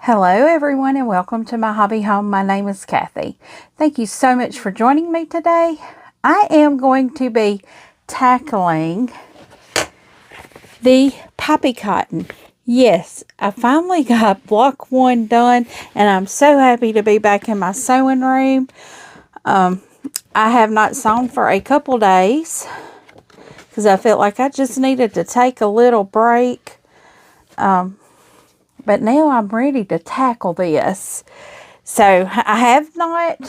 Hello everyone and welcome to my hobby home. My name is Cathy. Thank you so much for joining me today. I am going to be tackling the Poppie cotton. Yes, I finally got block 1 done and I'm so happy to be back in my sewing room. I have not sewn for a couple days because I felt like I just needed to take a little break. But now I'm ready to tackle this. So I have not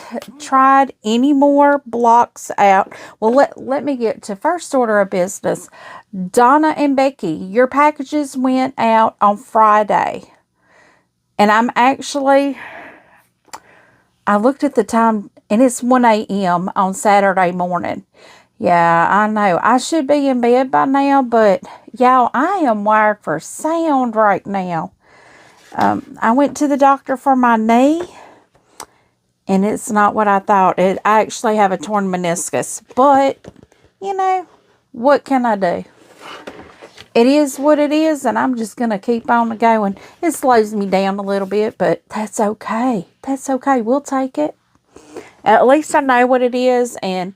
tried any more blocks out. Well, let me get to first order of business. Donna and Becky, your packages went out on Friday. And I looked at the time and it's 1 a.m. on Saturday morning. Yeah, I know. I should be in bed by now, but y'all, I am wired for sound right now. I went to the doctor for my knee, and it's not what I thought. I actually have a torn meniscus, but, you know, what can I do? It is what it is, and I'm just going to keep on going. It slows me down a little bit, but that's okay. That's okay. We'll take it. At least I know what it is, and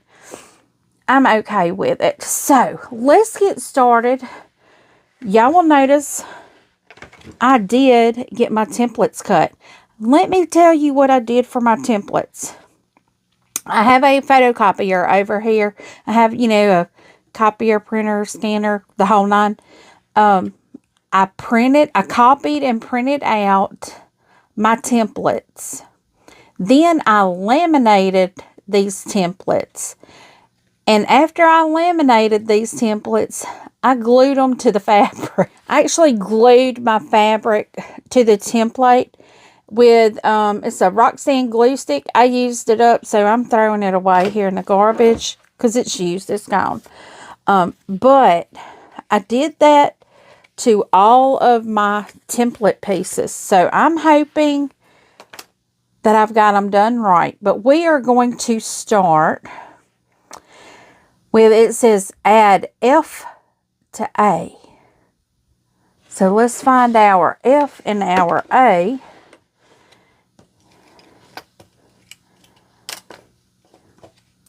I'm okay with it. So, let's get started. Y'all will notice I did get my templates cut. Let me tell you what I did for my templates. I have a photocopier over here. I have, a copier, printer, scanner, the whole nine. I copied and printed out my templates. Then I laminated these templates. And after I laminated these templates, I glued them to the fabric. I actually glued my fabric to the template with, it's a Roxanne glue stick. I used it up, so I'm throwing it away here in the garbage because it's used. It's gone. But I did that to all of my template pieces. So I'm hoping that I've got them done right. But we are going to start with, it says add F to A. So let's find our F and our A.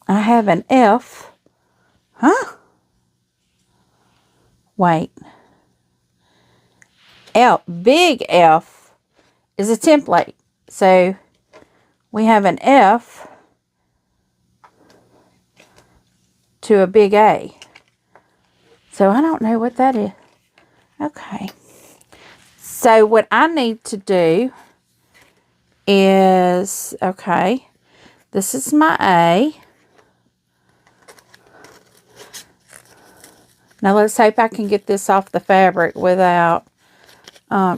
I have an F. Huh? Wait. Big F is a template. So we have an F to a big A. So I don't know what that is. Okay. So what I need to do is, okay, this is my A. Now let's hope I can get this off the fabric without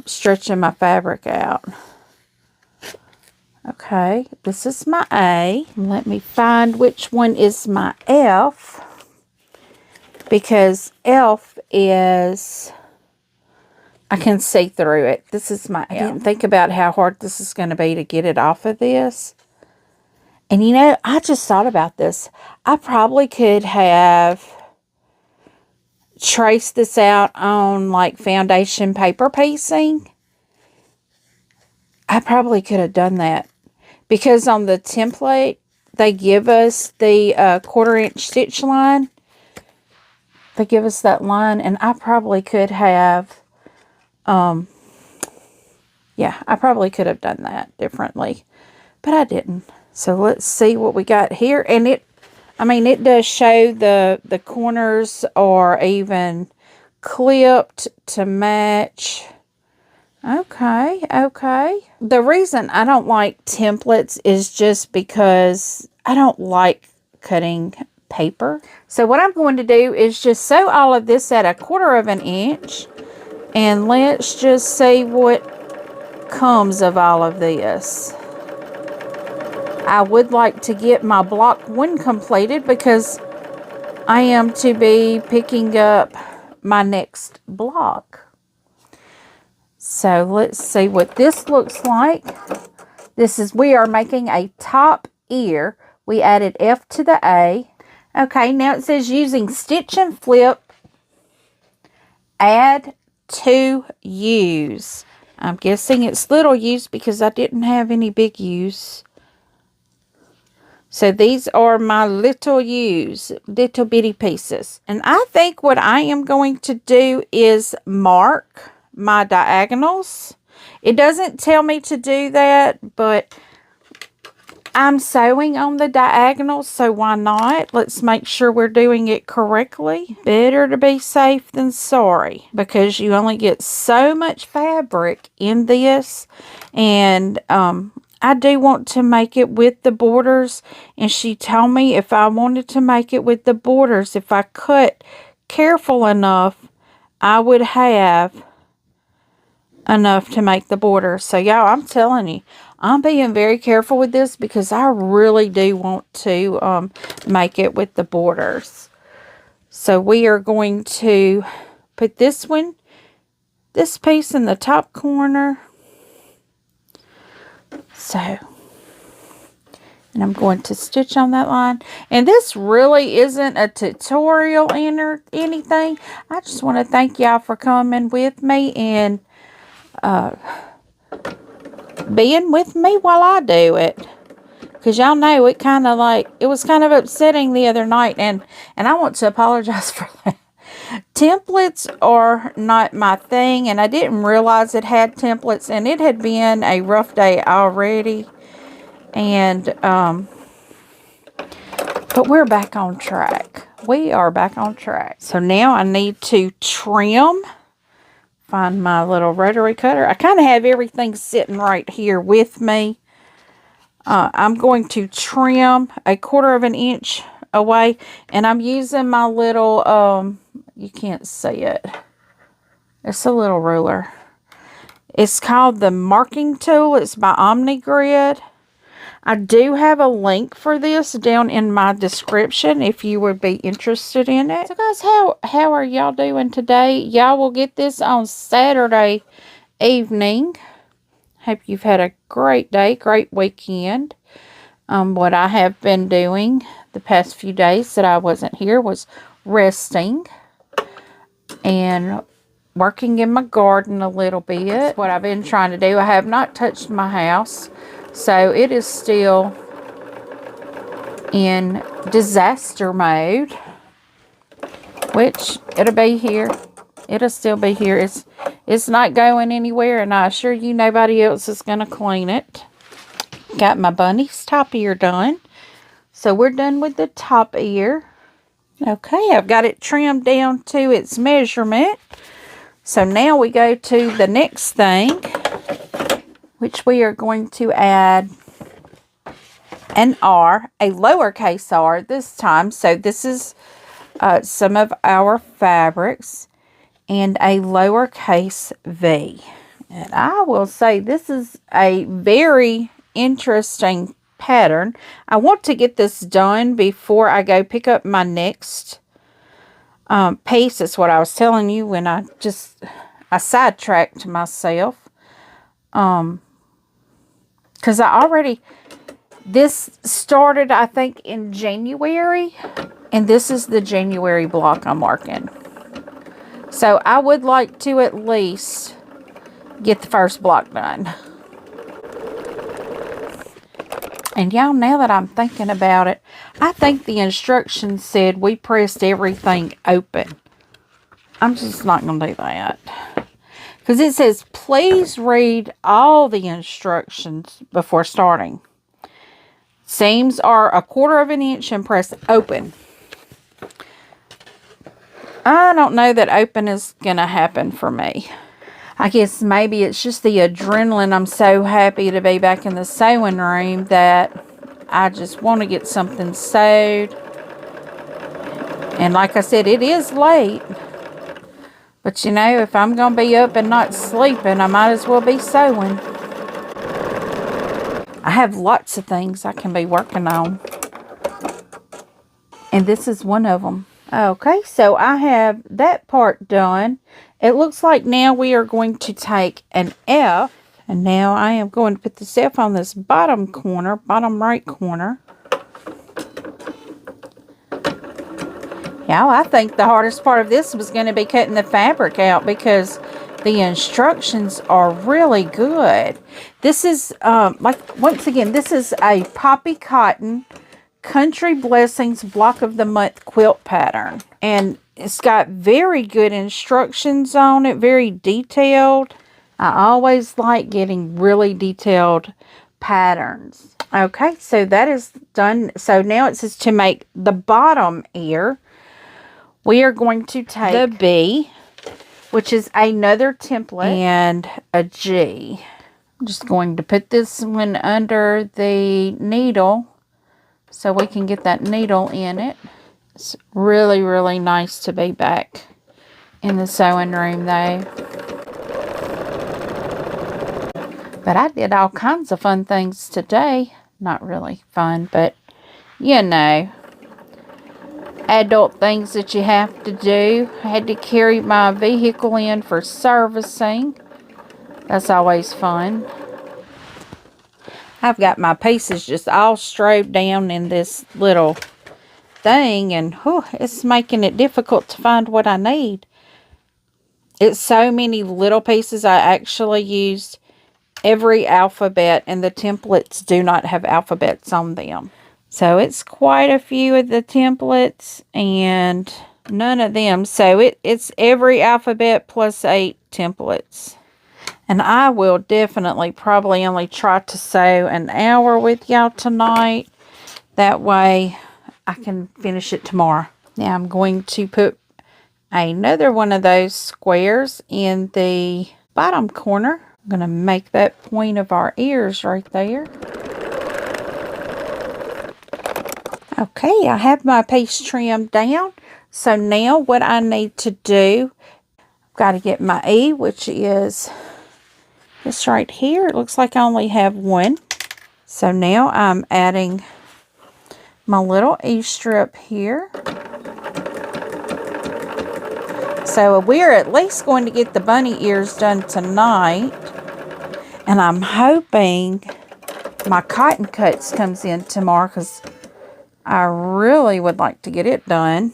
stretching my fabric out. Okay, this is my A. Let me find which one is my F. Because F is, I can see through it. This is my F. I didn't think about how hard this is going to be to get it off of this. And I just thought about this. I probably could have traced this out on like foundation paper piecing. I probably could have done that. Because on the template, they give us the 1/4 inch stitch line. They give us that line, and I probably could have, yeah, I probably could have done that differently, but I didn't. So let's see what we got here, and it does show the corners are even clipped to match. Okay, okay. The reason I don't like templates is just because I don't like cutting paper. So what I'm going to do is just sew all of this at 1/4 inch, and let's just see what comes of all of this. I would like to get my block 1 completed because I am to be picking up my next block. So let's see what this looks like. We are making a top ear. We added F to the A. Okay, now it says using stitch and flip, add to use. I'm guessing it's little U's because I didn't have any big U's. So these are my little U's, little bitty pieces. And I think what I am going to do is mark my diagonals. It doesn't tell me to do that, but I'm sewing on the diagonals, so why not? Let's make sure we're doing it correctly. Better to be safe than sorry, because you only get so much fabric in this. And I do want to make it with the borders, and she told me if I wanted to make it with the borders, if I cut careful enough, I would have enough to make the border. So y'all, I'm telling you, I'm being very careful with this because I really do want to make it with the borders. So we are going to put this piece in the top corner. So, and I'm going to stitch on that line. And this really isn't a tutorial or anything. I just want to thank y'all for coming with me and being with me while I do it, because y'all know it was kind of upsetting the other night, and I want to apologize for that. Templates are not my thing, and I didn't realize it had templates, and it had been a rough day already, and but we're back on track. We are back on track. So now I need to trim. Find my little rotary cutter. I kind of have everything sitting right here with me. I'm going to trim 1/4 of an inch away, and I'm using my little, you can't see it. It's a little ruler. It's called the marking tool. It's by OmniGrid. I do have a link for this down in my description if you would be interested in it. So guys, how are y'all doing today? Y'all will get this on Saturday evening. Hope you've had a great day, great weekend. What I have been doing the past few days that I wasn't here was resting and working in my garden a little bit. That's what I've been trying to do. I have not touched my house. So it is still in disaster mode, which it'll be here. It'll still be here. It's not going anywhere, and I assure you nobody else is going to clean it. Got my bunny's top ear done. So we're done with the top ear. Okay, I've got it trimmed down to its measurement. So now we go to the next thing, which we are going to add an R, a lowercase r this time. So this is some of our fabrics, and a lowercase v. And I will say this is a very interesting pattern. I want to get this done before I go pick up my next piece. That's what I was telling you when I sidetracked myself. Because this started, I think, in January, and this is the January block I'm marking. So I would like to at least get the first block done. And y'all, now that I'm thinking about it, I think the instructions said we pressed everything open. I'm just not going to do that. Because it says, please read all the instructions before starting. Seams are 1/4 of an inch and press open. I don't know that open is going to happen for me. I guess maybe it's just the adrenaline. I'm so happy to be back in the sewing room that I just want to get something sewed. And like I said, it is late. But you know, if I'm going to be up and not sleeping, I might as well be sewing. I have lots of things I can be working on. And this is one of them. Okay, so I have that part done. It looks like now we are going to take an F. And now I am going to put this F on this bottom corner, bottom right corner. Y'all, I think the hardest part of this was going to be cutting the fabric out, because the instructions are really good. This is, like, once again, this is a Poppie Cotton Country Blessings Block of the Month quilt pattern. And it's got very good instructions on it, very detailed. I always like getting really detailed patterns. Okay, so that is done. So now it says to make the bottom ear, we are going to take the B, which is another template, and a G. I'm just going to put this one under the needle so we can get that needle in it. It's really, really nice to be back in the sewing room though. But I did all kinds of fun things today. Not really fun, but you know, adult things that you have to do. I had to carry my vehicle in for servicing. That's always fun. I've got my pieces just all strode down in this little thing, and whew, it's making it difficult to find what I need. It's so many little pieces. I actually used every alphabet, and the templates do not have alphabets on them. So it's quite a few of the templates and none of them. So it's every alphabet plus 8 templates. And I will definitely probably only try to sew an hour with y'all tonight. That way I can finish it tomorrow. Now I'm going to put another one of those squares in the bottom corner. I'm going to make that point of our ears right there. Okay, I have my piece trimmed down. So now what I need to do, I've got to get my E, which is this right here. It looks like I only have one. So now I'm adding my little E strip here. So we're at least going to get the bunny ears done tonight. And I'm hoping my cotton cuts comes in tomorrow, because I really would like to get it done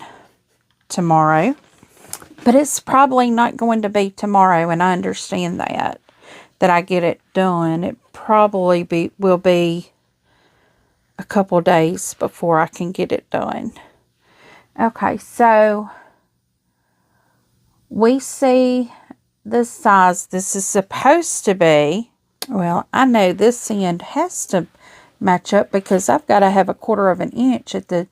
tomorrow. But it's probably not going to be tomorrow, and I understand that I get it done. It probably will be a couple days before I can get it done. Okay, so we see the size this is supposed to be. Well, I know this end has to match up because I've got to have 1/4 of an inch at the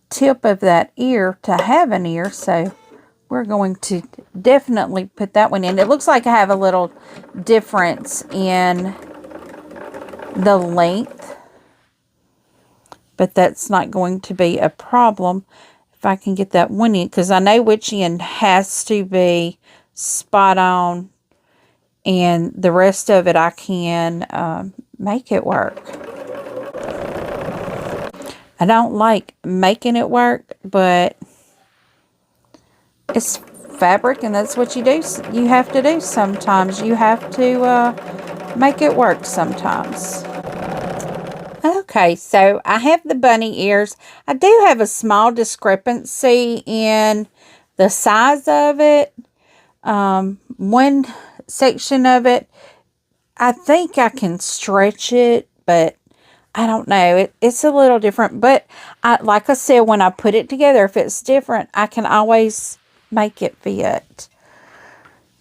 tip of that ear to have an ear. So we're going to definitely put that one in. It looks like I have a little difference in the length, but that's not going to be a problem if I can get that one in, because I know which end has to be spot on, and the rest of it I can make it work. I don't like making it work, but it's fabric, and that's what you do. You have to do sometimes. You have to make it work sometimes. Okay, so I have the bunny ears. I do have a small discrepancy in the size of it. One section of it, I think I can stretch it, but I don't know. It's a little different, but like I said, when I put it together, if it's different, I can always make it fit.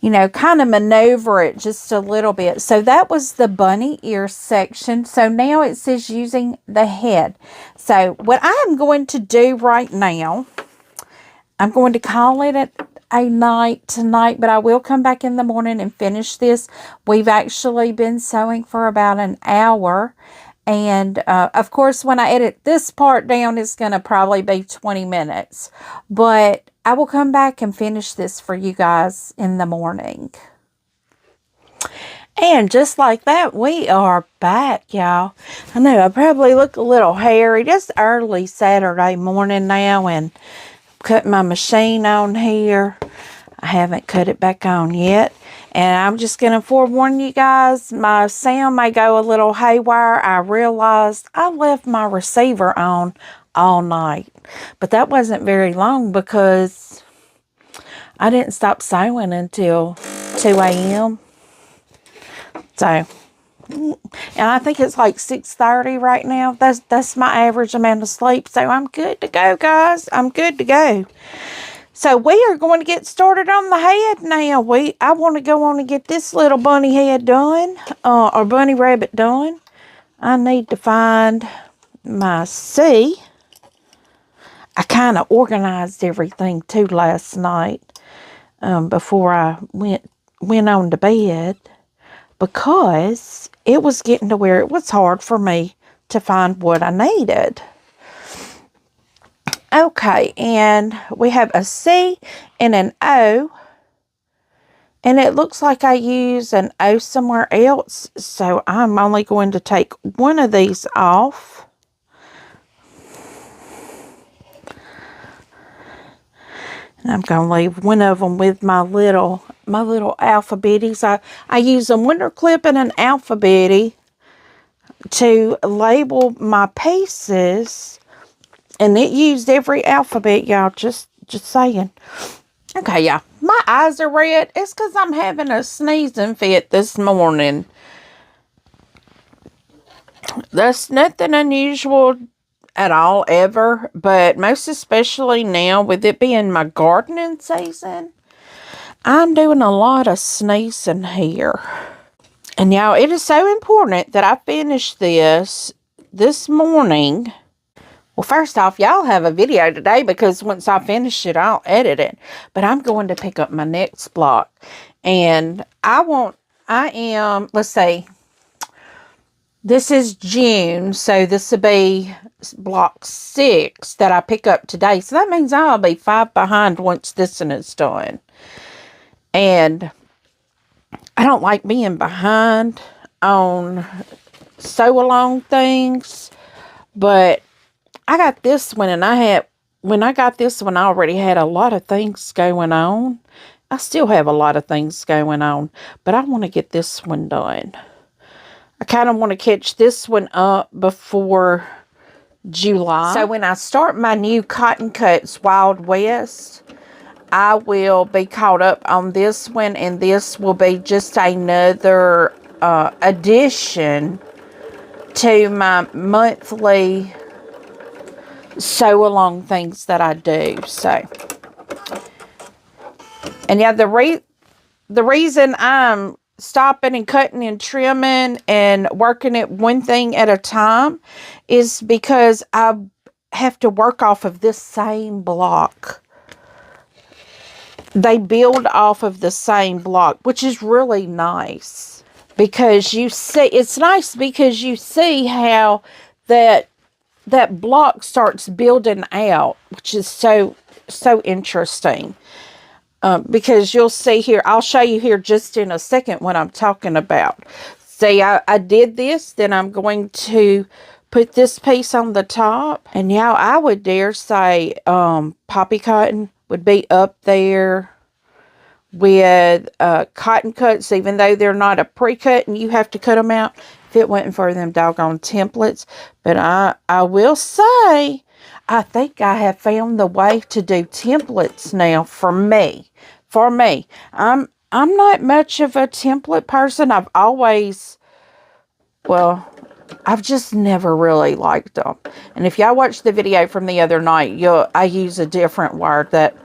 You know, kind of maneuver it just a little bit. So that was the bunny ear section. So now it says using the head. So what I am going to do right now, I'm going to call it a night tonight, but I will come back in the morning and finish this. We've actually been sewing for about an hour. And, of course, when I edit this part down, it's going to probably be 20 minutes. But I will come back and finish this for you guys in the morning. And just like that, we are back, y'all. I know I probably look a little hairy. Just early Saturday morning now, and cut my machine on here. I haven't cut it back on yet. And I'm just going to forewarn you guys, my sound may go a little haywire. I realized I left my receiver on all night. But that wasn't very long because I didn't stop sewing until 2 a.m. So, and I think it's like 6:30 right now. That's my average amount of sleep. So I'm good to go, guys. I'm good to go. So we are going to get started on the head now. I want to go on and get this little bunny head done, or bunny rabbit done. I need to find my C. I kind of organized everything too last night, before I went on to bed, because it was getting to where it was hard for me to find what I needed. Okay, and we have a C and an O, and it looks like I use an O somewhere else, so I'm only going to take one of these off. And I'm going to leave one of them with my little alphabetties. I use a winter clip and an alphabetty to label my pieces. And it used every alphabet, y'all. Just saying. Okay, y'all. My eyes are red. It's because I'm having a sneezing fit this morning. That's nothing unusual at all, ever. But most especially now, with it being my gardening season, I'm doing a lot of sneezing here. And y'all, it is so important that I finish this morning. Well, first off, y'all have a video today because once I finish it, I'll edit it. But I'm going to pick up my next block. And let's say, this is June. So this will be block 6 that I pick up today. So that means I'll be 5 behind once this one is done. And I don't like being behind on sew-along things. But I got this one, and when I got this one, I already had a lot of things going on. I still have a lot of things going on, but I want to get this one done. I kind of want to catch this one up before July. So when I start my new Cotton Cuts Wild West, I will be caught up on this one, and this will be just another addition to my monthly sew along things that I do. So, and yeah, the reason I'm stopping and cutting and trimming and working it one thing at a time is because I have to work off of this same block. They build off of the same block, which is really nice because it's nice because you see how that block starts building out, which is so interesting. Because you'll see here, I'll show you here just in a second what I'm talking about. See, I did this, then I'm going to put this piece on the top. And now I would dare say Poppie cotton would be up there with cotton cuts, even though they're not a pre-cut and you have to cut them out if it wasn't for them doggone templates. But I will say, I think I have found the way to do templates now for me. I'm not much of a template person. I've just never really liked them. And if y'all watched the video from the other night, I use a different word that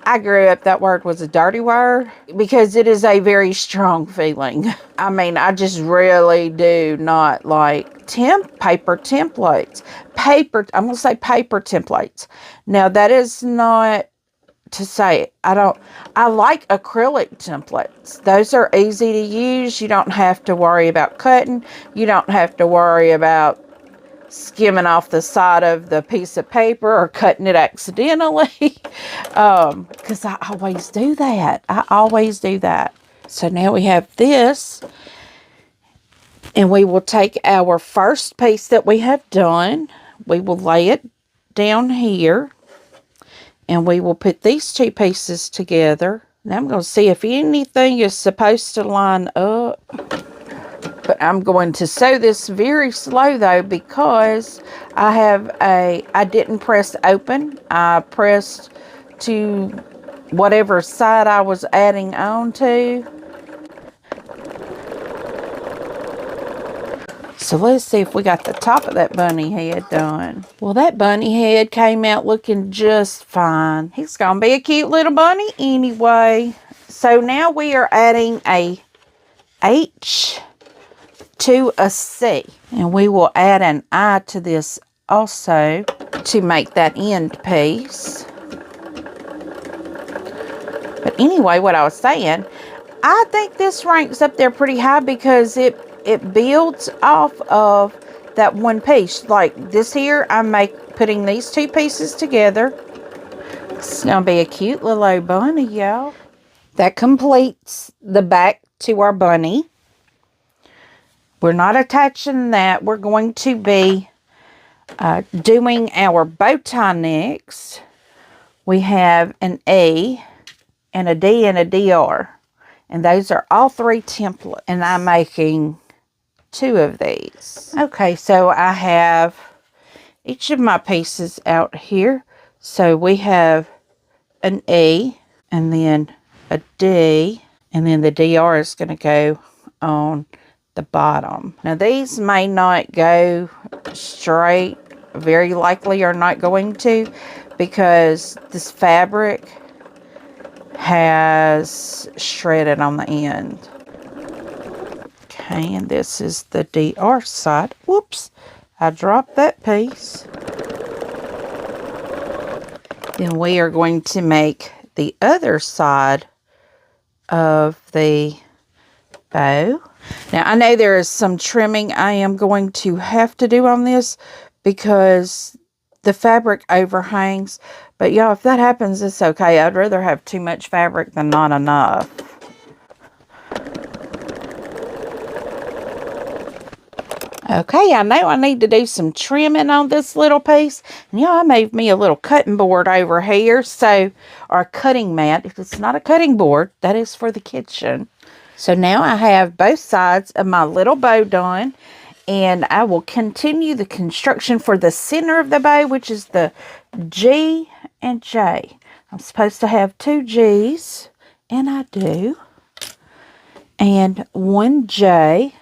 I grew up, that word was a dirty word because it is a very strong feeling. I mean, I just really do not like paper templates. I'm going to say paper templates. Now, that is not to say it. I like acrylic templates. Those are easy to use. You don't have to worry about cutting. You don't have to worry about skimming off the side of the piece of paper or cutting it accidentally. Because I always do that. So now we have this. And we will take our first piece that we have done. We will lay it down here. And we will put these two pieces together. Now I'm going to see if anything is supposed to line up. But I'm going to sew this very slow though because I didn't press open. I pressed to whatever side I was adding on to. So let's see if we got the top of that bunny head done. Well, that bunny head came out looking just fine. He's gonna be a cute little bunny anyway. So now we are adding a H to a C. And we will add an I to this also to make that end piece. But anyway, what I was saying, I think this ranks up there pretty high because it builds off of that one piece. Like this here, I'm putting these two pieces together. It's going to be a cute little old bunny, y'all. That completes the back to our bunny. We're not attaching that. We're going to be doing our bow tie next. We have an A and a D and a DR. And those are all three templates. And I'm making 2 of these. Okay, so I have each of my pieces out here. So we have an E and then a D, and then the DR is going to go on the bottom. Now these may not go straight, very likely are not going to, because this fabric has shredded on the end. Okay, and this is the DR side. Whoops, I dropped that piece. Then we are going to make the other side of the bow. Now, I know there is some trimming I am going to have to do on this because the fabric overhangs. But y'all, if that happens, it's okay. I'd rather have too much fabric than not enough. Okay, I know I need to do some trimming on this little piece. And yeah, I made me a little cutting board over here. So, or a cutting mat. If it's not a cutting board, that is for the kitchen. So now I have both sides of my little bow done. And I will continue the construction for the center of the bow, which is the G and J. I'm supposed to have 2 G's, and I do. And 1 J.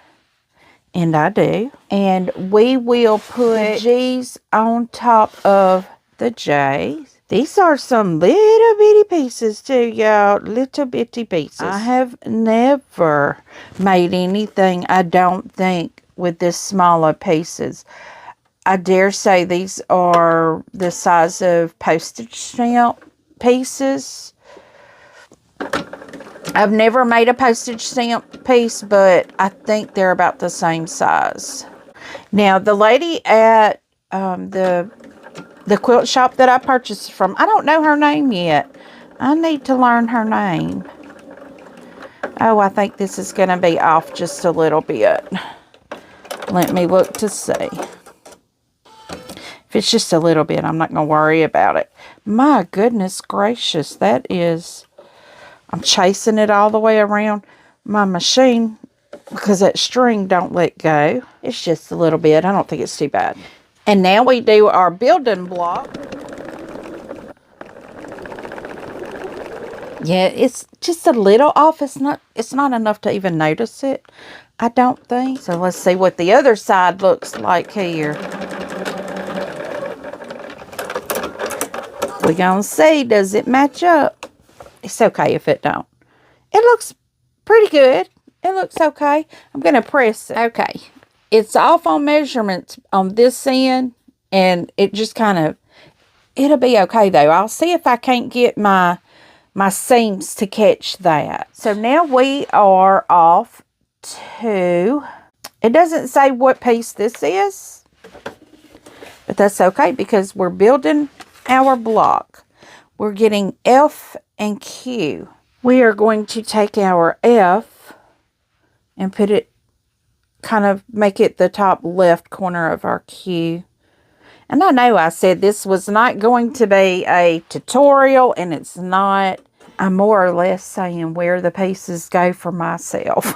And I do. And we will put G's on top of the J's. These are some little bitty pieces too, y'all. Little bitty pieces. I have never made anything, I don't think, with this smaller pieces. I dare say these are the size of postage stamp pieces. I've never made a postage stamp piece, but I think they're about the same size. Now, the lady at the quilt shop that I purchased from, I don't know her name yet. I need to learn her name. Oh, I think this is going to be off just a little bit. Let me look to see. If it's just a little bit, I'm not going to worry about it. My goodness gracious, that is... I'm chasing it all the way around my machine because that string don't let go. It's just a little bit. I don't think it's too bad. And now we do our building block. Yeah, it's just a little off. It's not enough to even notice it, I don't think. So let's see what the other side looks like here. We're gonna see, does it match up? It's okay if it don't. It looks pretty good. It looks okay. I'm going to press it. Okay. It's off on measurements on this end. And it just kind of, it'll be okay though. I'll see if I can't get my seams to catch that. So now we are off to, it doesn't say what piece this is. But that's okay because we're building our block. We're getting F and Q. We are going to take our F and put it, kind of make it the top left corner of our Q. And I know I said this was not going to be a tutorial, and it's not. I'm more or less saying where the pieces go for myself.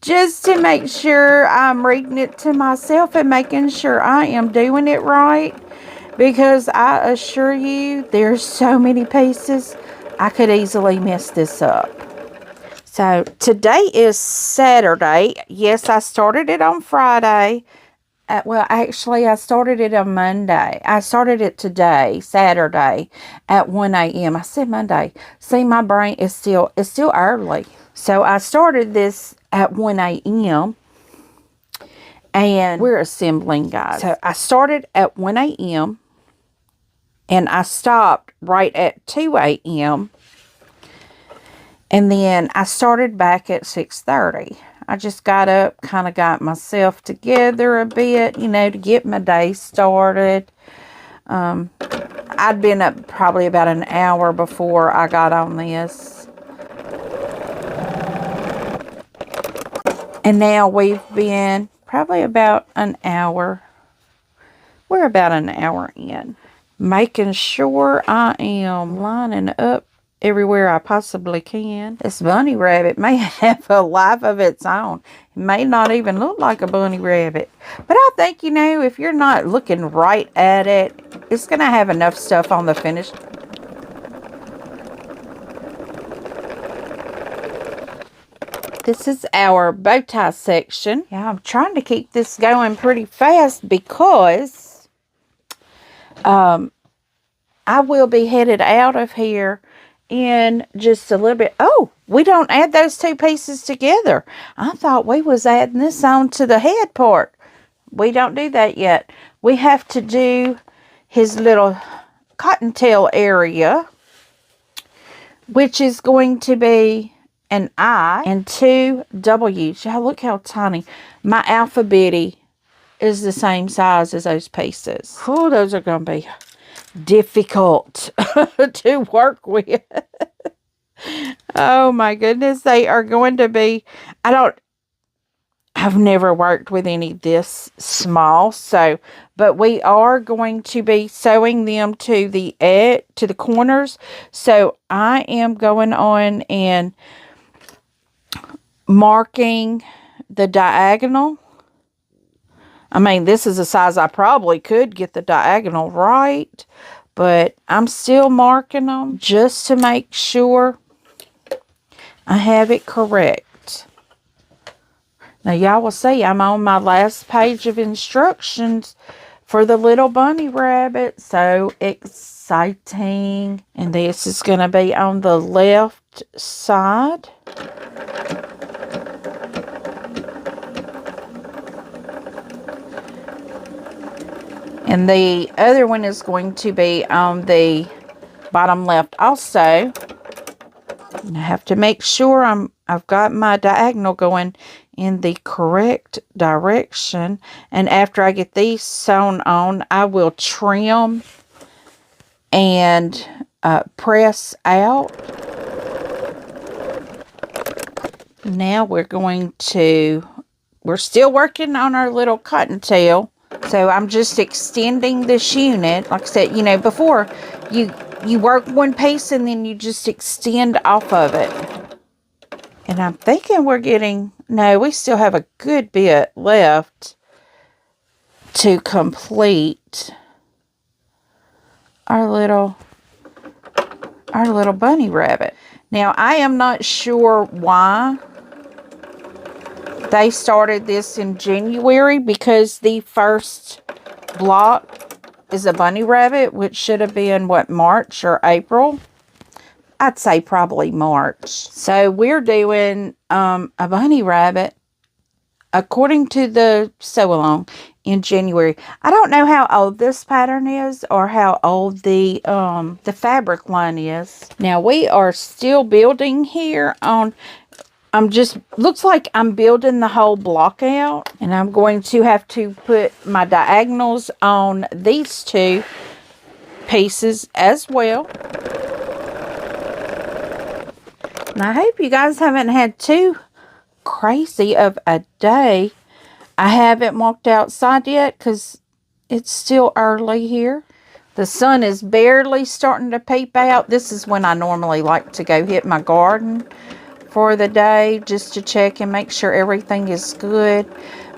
Just to make sure I'm reading it to myself and making sure I am doing it right. because I assure you there's so many pieces I could easily mess this up. So today is Saturday. Yes, I started it on Friday. Well, actually, I started it on Monday. I started it today, Saturday, at 1 a.m. I said Monday. See, my brain is still early. So I started this at 1 a.m. and we're assembling, guys. So I started at 1 a.m. and I stopped right at 2 a.m. and then I started back at 6:30. I just got up, kind of got myself together a bit, you know, to get my day started. I'd been up probably about an hour before I got on this. And now we've been probably about an hour. We're about an hour in. Making sure I am lining up everywhere I possibly can. This bunny rabbit may have a life of its own. It may not even look like a bunny rabbit. But I think, you know, if you're not looking right at it, it's going to have enough stuff on the finished. This is our bow tie section. Yeah, I'm trying to keep this going pretty fast because I will be headed out of here in just a little bit. Oh, we don't add those two pieces together. I thought we was adding this on to the head part. We don't do that yet. We have to do his little cottontail area, which is going to be an I and two W's. Yeah, look how tiny. My alphabetty is the same size as those pieces. Oh, those are going to be difficult to work with. Oh my goodness, they are going to be. I've never worked with any this small, so but we are going to be sewing them to the edge, to the corners. So I am going on and marking the diagonal. I mean, this is a size I probably could get the diagonal right, but I'm still marking them just to make sure I have it correct. Now, y'all will see I'm on my last page of instructions for the little bunny rabbit. So exciting. And this is going to be on the left side. And the other one is going to be on the bottom left also. And I have to make sure I've got my diagonal going in the correct direction. And after I get these sewn on, I will trim and press out. Now we're still working on our little cottontail. So I'm just extending this unit. Like I said, you know, before you work one piece and then you just extend off of it. And I'm thinking we still have a good bit left to complete our little bunny rabbit. Now, I am not sure why they started this in January, because the first block is a bunny rabbit, which should have been, what, March or April? I'd say probably March. So we're doing a bunny rabbit according to the sew-along in January. I don't know how old this pattern is or how old the fabric line is. Now we are still building here on. Looks like I'm building the whole block out, and I'm going to have to put my diagonals on these two pieces as well. And I hope you guys haven't had too crazy of a day. I haven't walked outside yet because it's still early here. The sun is barely starting to peep out. This is when I normally like to go hit my garden for the day, just to check and make sure everything is good.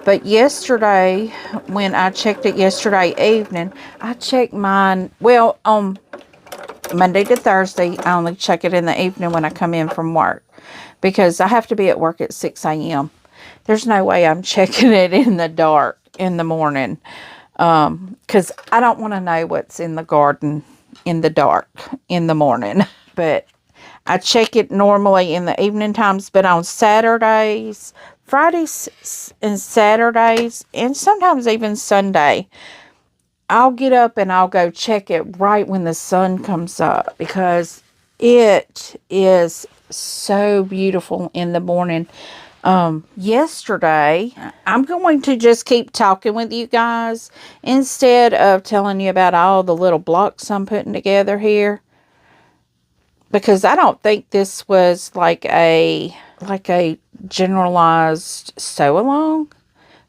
But yesterday, when I checked it yesterday evening, I checked mine, well, on Monday to Thursday, I only check it in the evening when I come in from work. Because I have to be at work at 6 a.m. There's no way I'm checking it in the dark in the morning. Because I don't want to know what's in the garden in the dark in the morning. But I check it normally in the evening times. But on Saturdays, Fridays and Saturdays, and sometimes even Sunday, I'll get up and I'll go check it right when the sun comes up. Because it is so beautiful in the morning. Yesterday, I'm going to just keep talking with you guys instead of telling you about all the little blocks I'm putting together here, because I don't think this was like a generalized sew along.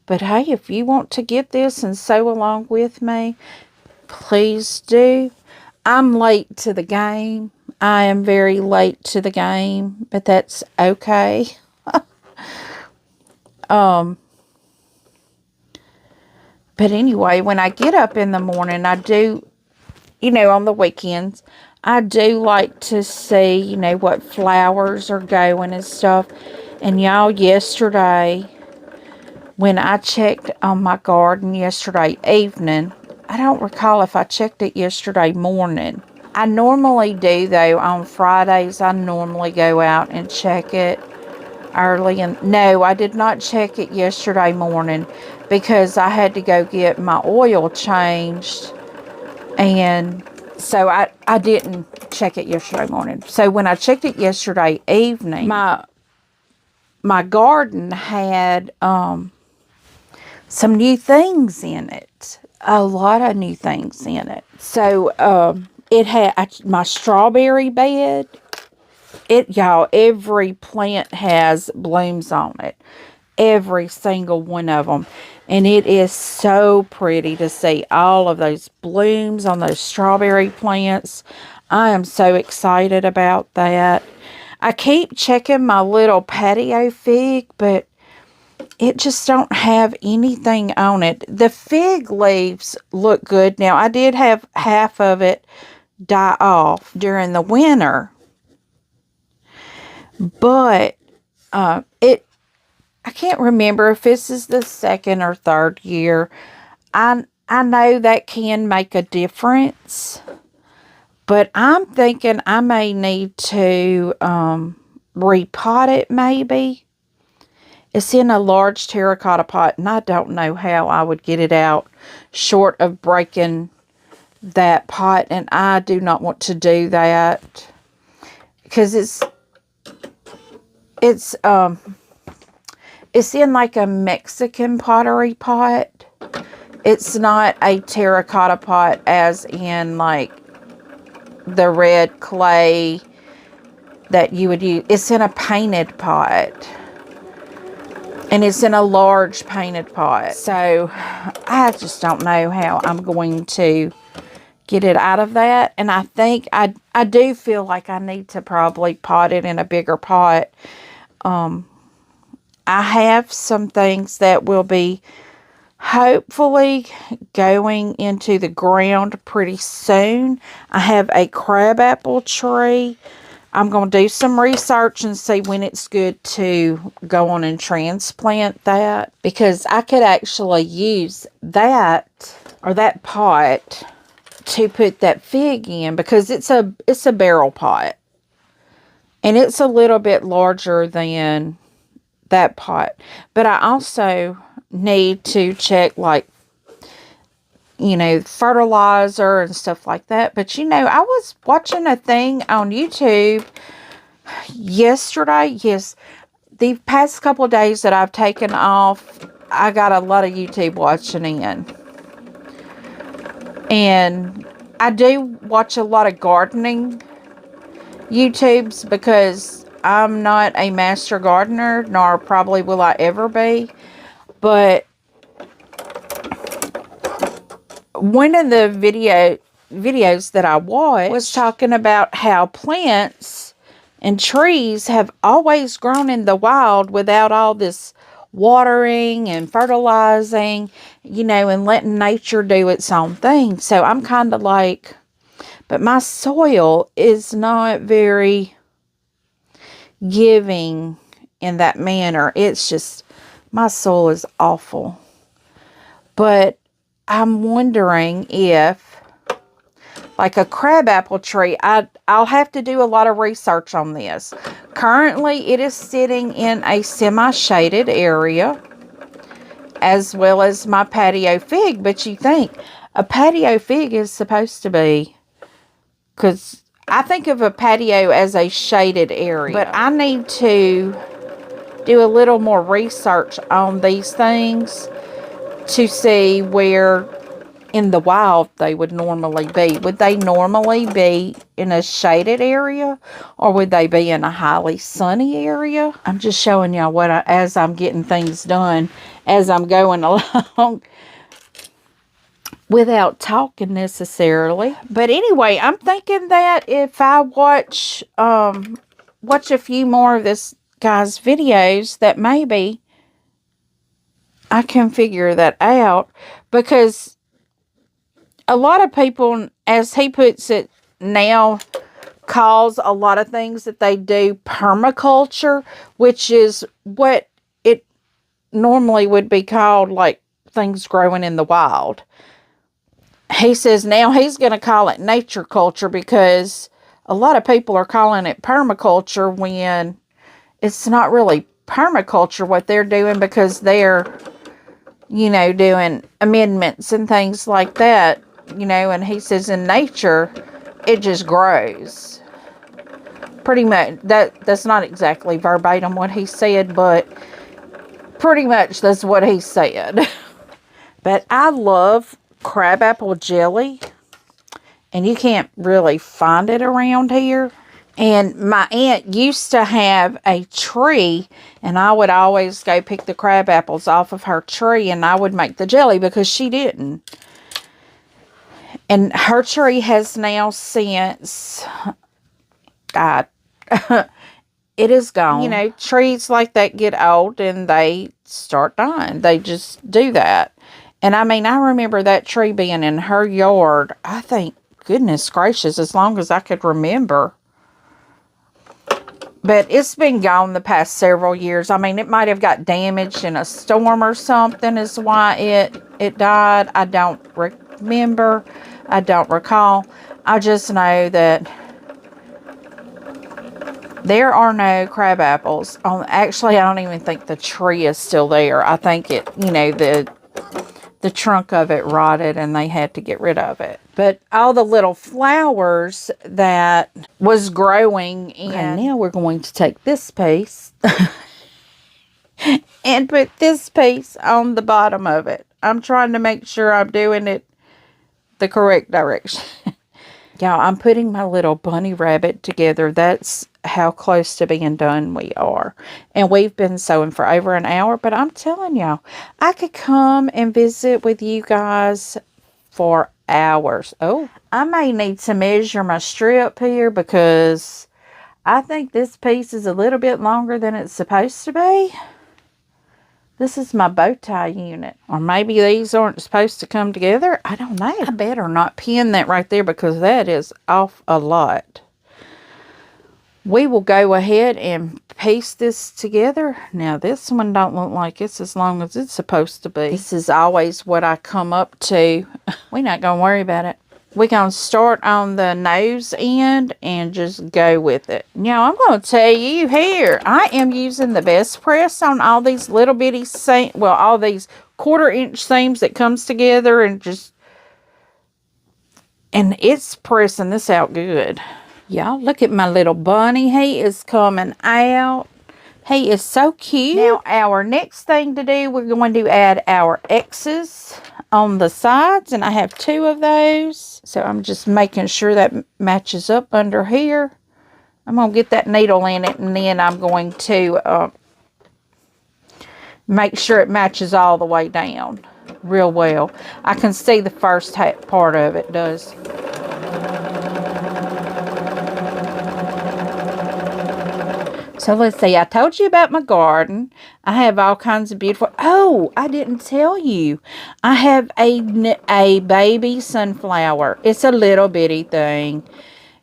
But hey, if you want to get this and sew along with me, please do. I'm late to the game. I am very late to the game, but that's okay. But anyway, when I get up in the morning, I do, on the weekends, I do like to see, what flowers are going and stuff. And y'all, yesterday, when I checked on my garden yesterday evening, I don't recall if I checked it yesterday morning. I normally do, though. On Fridays, I normally go out and check it early. And no, I did not check it yesterday morning because I had to go get my oil changed. And so I didn't check it yesterday morning. So when I checked it yesterday evening, my garden had some new things in it. A lot of new things in it. So it had my strawberry bed. Y'all, every plant has blooms on it. Every single one of them. And it is so pretty to see all of those blooms on those strawberry plants. I am so excited about that. I keep checking my little patio fig, but it just don't have anything on it. The fig leaves look good. Now, I did have half of it die off during the winter. But I can't remember if this is the second or third year. I know that can make a difference. But I'm thinking I may need to repot it maybe. It's in a large terracotta pot, and I don't know how I would get it out short of breaking that pot, and I do not want to do that because it's in like a Mexican pottery pot. It's not a terracotta pot as in like the red clay that you would use. It's in a painted pot. And it's in a large painted pot. So, I just don't know how I'm going to get it out of that. And I think I do feel like I need to probably pot it in a bigger pot. I have some things that will be hopefully going into the ground pretty soon. I have a crabapple tree. I'm going to do some research and see when it's good to go on and transplant that. Because I could actually use that or that pot to put that fig in. Because it's a barrel pot. And it's a little bit larger than that pot. But I also need to check like, fertilizer and stuff like that. But, I was watching a thing on YouTube yesterday. Yes, the past couple of days that I've taken off, I got a lot of YouTube watching in. And I do watch a lot of gardening YouTubes because I'm not a master gardener, nor probably will I ever be. But one of the videos that I watched was talking about how plants and trees have always grown in the wild without all this watering and fertilizing, you know, and letting nature do its own thing. So I'm kind of like, but my soil is not very giving in that manner. It's just, my soil is awful. But I'm wondering if, like a crabapple tree, I'll have to do a lot of research on this. Currently, it is sitting in a semi-shaded area, as well as my patio fig. But you think, a patio fig is supposed to be, because I think of a patio as a shaded area. But I need to do a little more research on these things to see where in the wild they would normally be. Would they normally be in a shaded area, or would they be in a highly sunny area? I'm just showing y'all what as I'm getting things done, as I'm going along, without talking necessarily. But anyway, I'm thinking that if I watch a few more of this guy's videos, that maybe I can figure that out, because a lot of people, as he puts it now, calls a lot of things that they do permaculture, which is what it normally would be called, like things growing in the wild. He says now he's going to call it nature culture, because a lot of people are calling it permaculture when it's not really permaculture what they're doing, because they're, you know, doing amendments and things like that. You know, and he says in nature, it just grows. Pretty much, that's not exactly verbatim what he said, but pretty much that's what he said. But I love crabapple jelly, and you can't really find it around here. And my aunt used to have a tree, and I would always go pick the crab apples off of her tree, and I would make the jelly, because she didn't. And her tree has now since died. It is gone. You know, trees like that get old and they start dying. They just do that. And I mean, I remember that tree being in her yard, I think, goodness gracious, as long as I could remember. But it's been gone the past several years. I mean, it might have got damaged in a storm or something is why it died. I don't remember. I don't recall. I just know that there are no crab apples. Actually, I don't even think the tree is still there. I think it, you know, the trunk of it rotted and they had to get rid of it. But all the little flowers that was growing, and now we're going to take this piece and put this piece on the bottom of it. I'm trying to make sure I'm doing it the correct direction. Y'all, I'm putting my little bunny rabbit together. That's how close to being done we are. And we've been sewing for over an hour. But I'm telling y'all, I could come and visit with you guys for hours. Oh, I may need to measure my strip here, because I think this piece is a little bit longer than it's supposed to be. This is my bow tie unit. Or maybe these aren't supposed to come together. I don't know. I better not pin that right there, because that is off a lot. We will go ahead and piece this together. Now, this one don't look like it's as long as it's supposed to be. This is always what I come up to. We're not going to worry about it. We're going to start on the nose end and just go with it. Now, I'm going to tell you here, I am using the best press on all these little bitty seams, well, all these 1/4 inch seams that comes together, and it's pressing this out good. Y'all, look at my little bunny. He is coming out. He is so cute. Now, our next thing to do, we're going to add our X's on the sides, and I have 2 of those. So I'm just making sure that matches up under here. I'm going to get that needle in it, and then I'm going to make sure it matches all the way down real well. I can see the first part of it does. So let's see. I told you about my garden. I have all kinds of beautiful... Oh, I didn't tell you. I have a baby sunflower. It's a little bitty thing.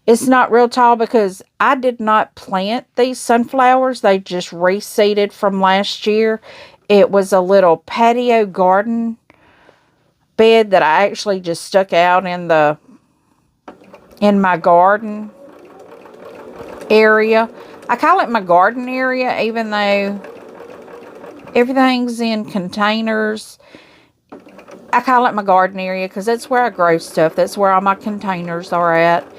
It's not real tall because I did not plant these sunflowers. They just reseeded from last year. It was a little patio garden bed that I actually just stuck out in my garden area. I call it my garden area, even though everything's in containers. I call it my garden area because that's where I grow stuff. That's where all my containers are at.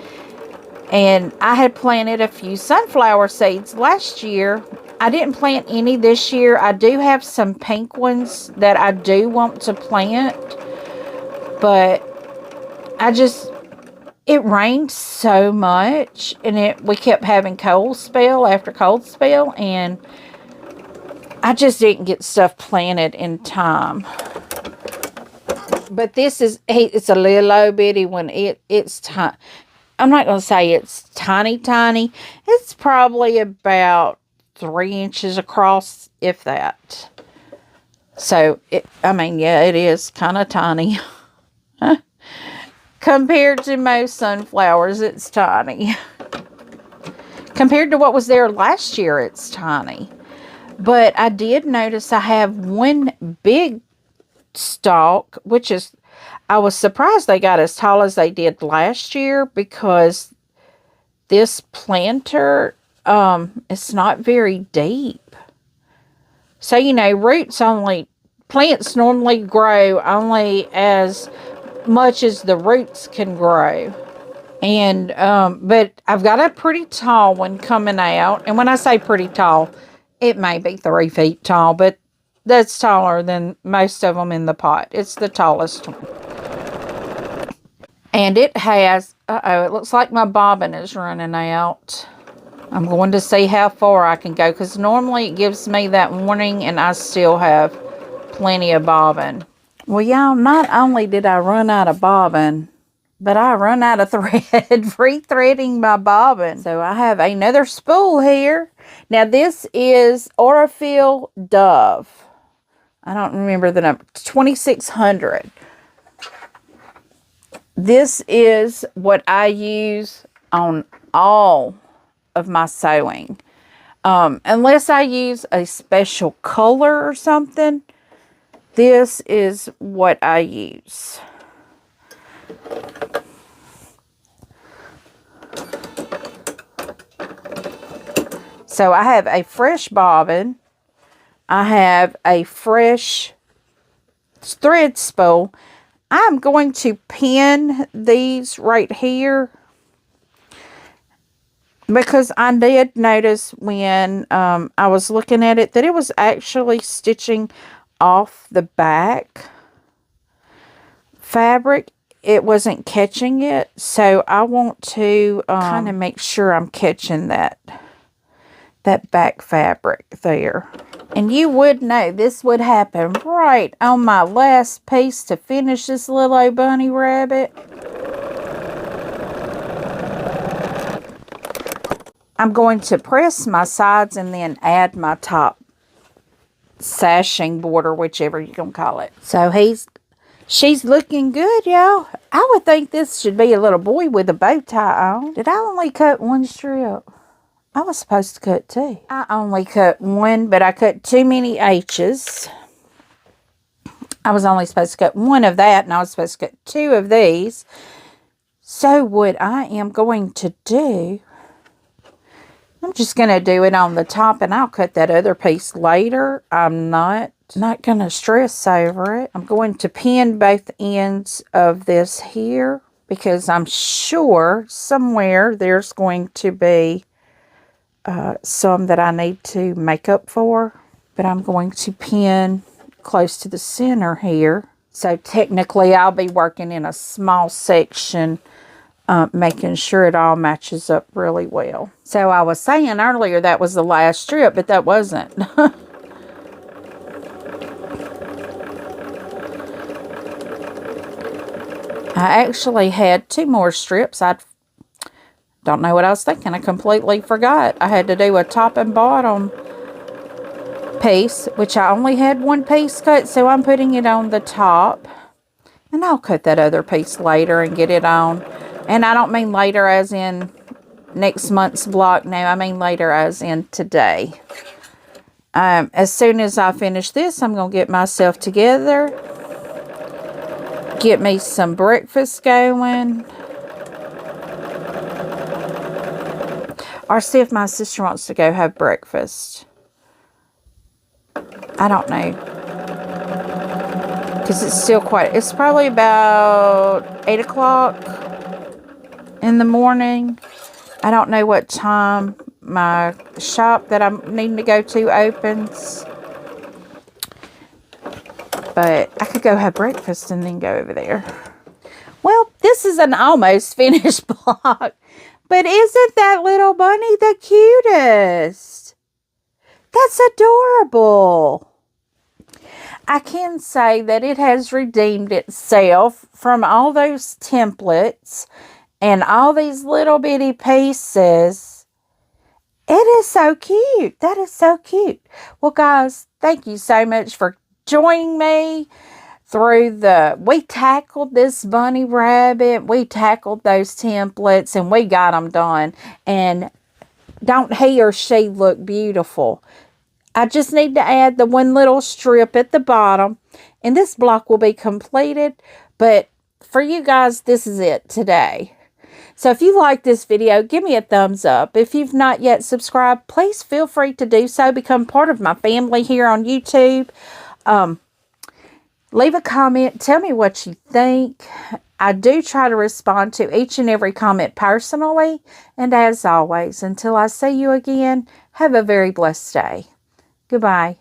And I had planted a few sunflower seeds last year. I didn't plant any this year. I do have some pink ones that I do want to plant. But it rained so much, and we kept having cold spell after cold spell, and I just didn't get stuff planted in time. But it's a little old bitty one. It's tiny. I'm not going to say it's tiny. It's probably about 3 inches across, if that. So, yeah, it is kind of tiny. Compared to most sunflowers, it's tiny. Compared to what was there last year, it's tiny. But I did notice I have one big stalk, which is, I was surprised they got as tall as they did last year, because this planter, it's not very deep. So, plants normally grow only as much as the roots can grow. And but I've got a pretty tall one coming out, and when I say pretty tall, it may be 3 feet tall, but that's taller than most of them in the pot. It's the tallest one. And it has, it looks like my bobbin is running out. I'm going to see how far I can go, because normally it gives me that warning and I still have plenty of bobbin. Well, y'all, not only did I run out of bobbin, but I run out of thread, re-threading my bobbin. So I have another spool here. Now this is Orifil Dove. I don't remember the number. 2600. This is what I use on all of my sewing. Unless I use a special color or something, this is what I use. So I have a fresh bobbin. I have a fresh thread spool. I'm going to pin these right here, because I did notice when I was looking at it that it was actually stitching off the back fabric. It wasn't catching it, so I want to kind of make sure I'm catching that back fabric there. And you would know this would happen right on my last piece to finish this little old bunny rabbit. I'm going to press my sides and then add my top sashing border, whichever you're going to call it. So she's looking good, y'all. I would think this should be a little boy with a bow tie on. Did I only cut one strip? I was supposed to cut 2. I only cut 1, but I cut too many H's. I was only supposed to cut 1 of that, and I was supposed to cut 2 of these. So what I am going to do, I'm just going to do it on the top, and I'll cut that other piece later. I'm not going to stress over it. I'm going to pin both ends of this here, because I'm sure somewhere there's going to be some that I need to make up for, but I'm going to pin close to the center here. So technically I'll be working in a small section, making sure it all matches up really well. So I was saying earlier that was the last strip, but that wasn't. I actually had 2 more strips. I'd Don't know what I was thinking. I completely forgot. I had to do a top and bottom piece, which I only had one piece cut, so I'm putting it on the top. And I'll cut that other piece later and get it on. And I don't mean later as in next month's block. No, I mean later as in today. As soon as I finish this, I'm going to get myself together. Get me some breakfast going. Or see if my sister wants to go have breakfast. I don't know. Because it's still quite... It's probably about 8 o'clock in the morning. I don't know what time my shop that I'm needing to go to opens. But I could go have breakfast and then go over there. Well, this is an almost finished block. But isn't that little bunny the cutest? That's adorable. I can say that it has redeemed itself from all those templates and all these little bitty pieces. It is so cute. That is so cute. Well, guys, thank you so much for joining me through we tackled this bunny rabbit, we tackled those templates, and we got them done. And don't he or she look beautiful? I just need to add the one little strip at the bottom, and this block will be completed. But for you guys, this is it today. So if you like this video, give me a thumbs up. If you've not yet subscribed, please feel free to do so. Become part of my family here on YouTube. Leave a comment. Tell me what you think. I do try to respond to each and every comment personally. And as always, until I see you again, have a very blessed day. Goodbye.